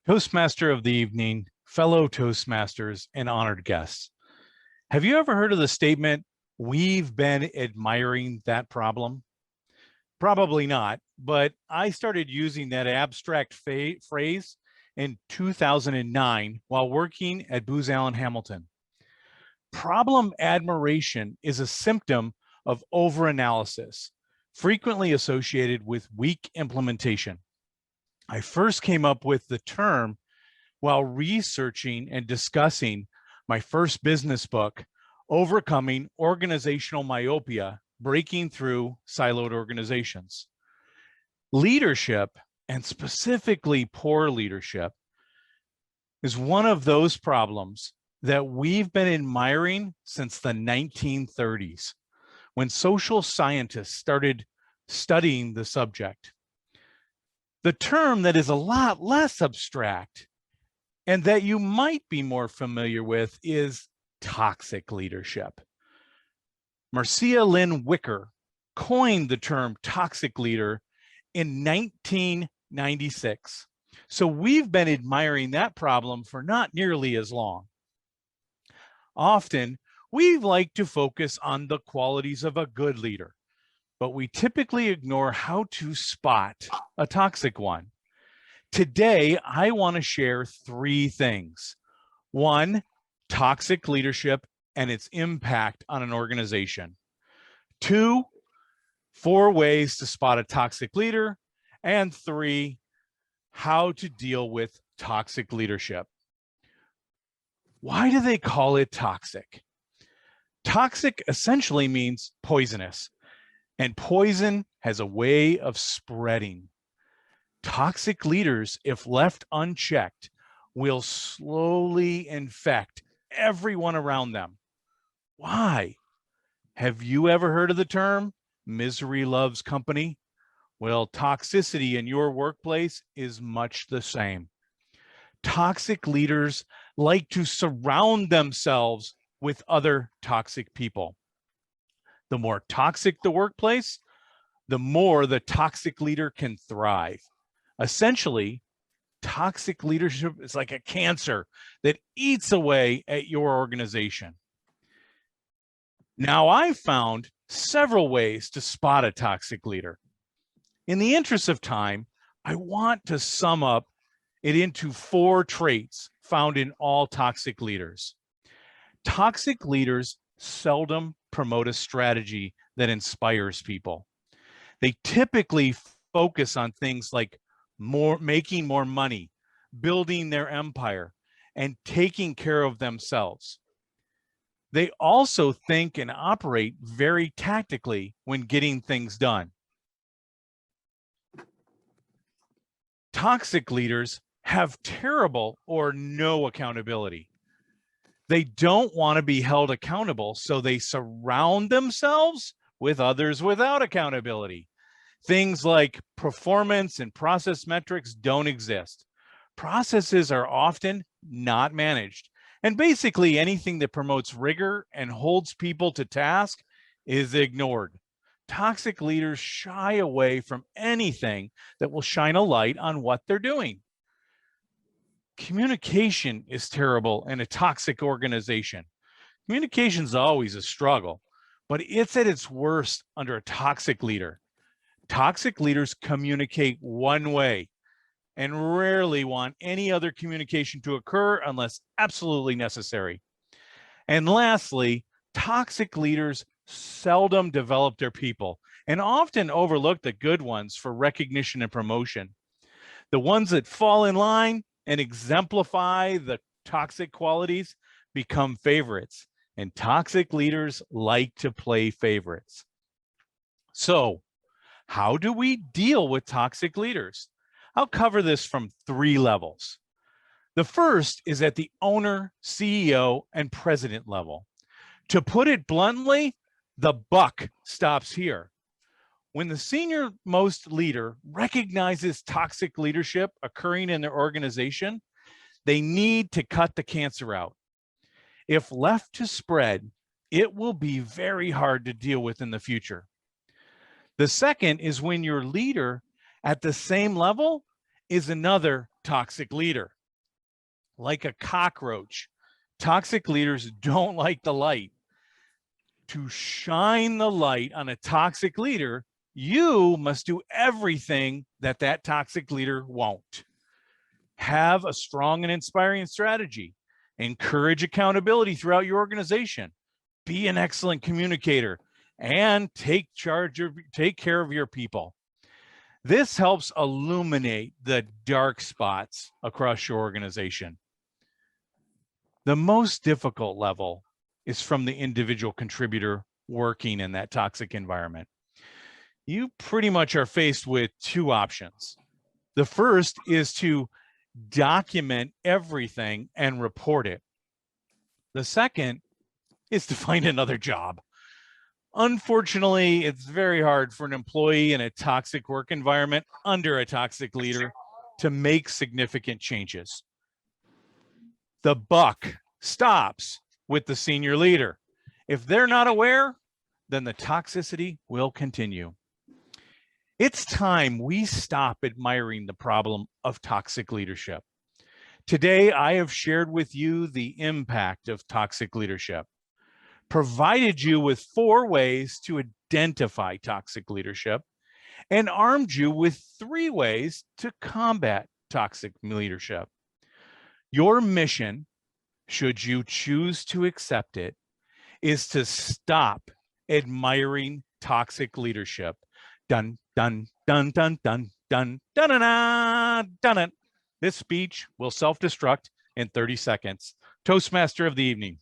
Toastmaster of the evening, fellow Toastmasters, and honored guests. Have you ever heard of the statement, "We've been admiring that problem"? Probably not, but I started using that abstract phrase in 2009 while working at Booz Allen Hamilton. Problem admiration is a symptom of overanalysis, frequently associated with weak implementation. I first came up with the term while researching and discussing my first business book, Overcoming Organizational Myopia, Breaking Through Siloed Organizations. Leadership, and specifically poor leadership, is one of those problems that we've been admiring since the 1930s, when social scientists started studying the subject. The term that is a lot less abstract and that you might be more familiar with is toxic leadership. Marcia Lynn Wicker coined the term toxic leader in 1996. So we've been admiring that problem for not nearly as long. Often, we like to focus on the qualities of a good leader, but we typically ignore how to spot a toxic one. Today, I want to share three things. One, toxic leadership and its impact on an organization. Two, 4 ways to spot a toxic leader. And 3, how to deal with toxic leadership. Why do they call it toxic? Toxic essentially means poisonous, and poison has a way of spreading. Toxic leaders, if left unchecked, will slowly infect everyone around them. Why? Have you ever heard of the term misery loves company? Well, toxicity in your workplace is much the same. Toxic leaders like to surround themselves with other toxic people. The more toxic the workplace, the more the toxic leader can thrive. Essentially, toxic leadership is like a cancer that eats away at your organization. Now, I've found several ways to spot a toxic leader. In the interest of time, I want to sum up it into 4 traits found in all toxic leaders. Toxic leaders seldom promote a strategy that inspires people. They typically focus on things like making more money, building their empire, and taking care of themselves. They also think and operate very tactically when getting things done. Toxic leaders have terrible or no accountability. They don't want to be held accountable, so they surround themselves with others without accountability. Things like performance and process metrics don't exist. Processes are often not managed. And basically anything that promotes rigor and holds people to task is ignored. Toxic leaders shy away from anything that will shine a light on what they're doing. Communication is terrible in a toxic organization. Communication is always a struggle, but it's at its worst under a toxic leader. Toxic leaders communicate one way and rarely want any other communication to occur unless absolutely necessary. And lastly, toxic leaders seldom develop their people and often overlook the good ones for recognition and promotion. The ones that fall in line and exemplify the toxic qualities become favorites, and toxic leaders like to play favorites. So, how do we deal with toxic leaders? I'll cover this from 3 levels. The first is at the owner, CEO, and president level. To put it bluntly, the buck stops here. When the senior most leader recognizes toxic leadership occurring in their organization, they need to cut the cancer out. If left to spread, it will be very hard to deal with in the future. The second is when your leader at the same level is another toxic leader. Like a cockroach, toxic leaders don't like the light. To shine the light on a toxic leader, you must do everything that that toxic leader won't. Have a strong and inspiring strategy. Encourage accountability throughout your organization. Be an excellent communicator and take care of your people. This helps illuminate the dark spots across your organization. The most difficult level is from the individual contributor working in that toxic environment. You pretty much are faced with two options. The first is to document everything and report it. The second is to find another job. Unfortunately, it's very hard for an employee in a toxic work environment under a toxic leader to make significant changes. The buck stops with the senior leader. If they're not aware, then the toxicity will continue. It's time we stop admiring the problem of toxic leadership. Today, I have shared with you the impact of toxic leadership, provided you with 4 ways to identify toxic leadership, and armed you with 3 ways to combat toxic leadership. Your mission, should you choose to accept it, is to stop admiring toxic leadership. Dun, dun, dun, dun, dun, dun, dun, dun, dun, dun, dun. This speech will self-destruct in 30 seconds. Toastmaster of the evening.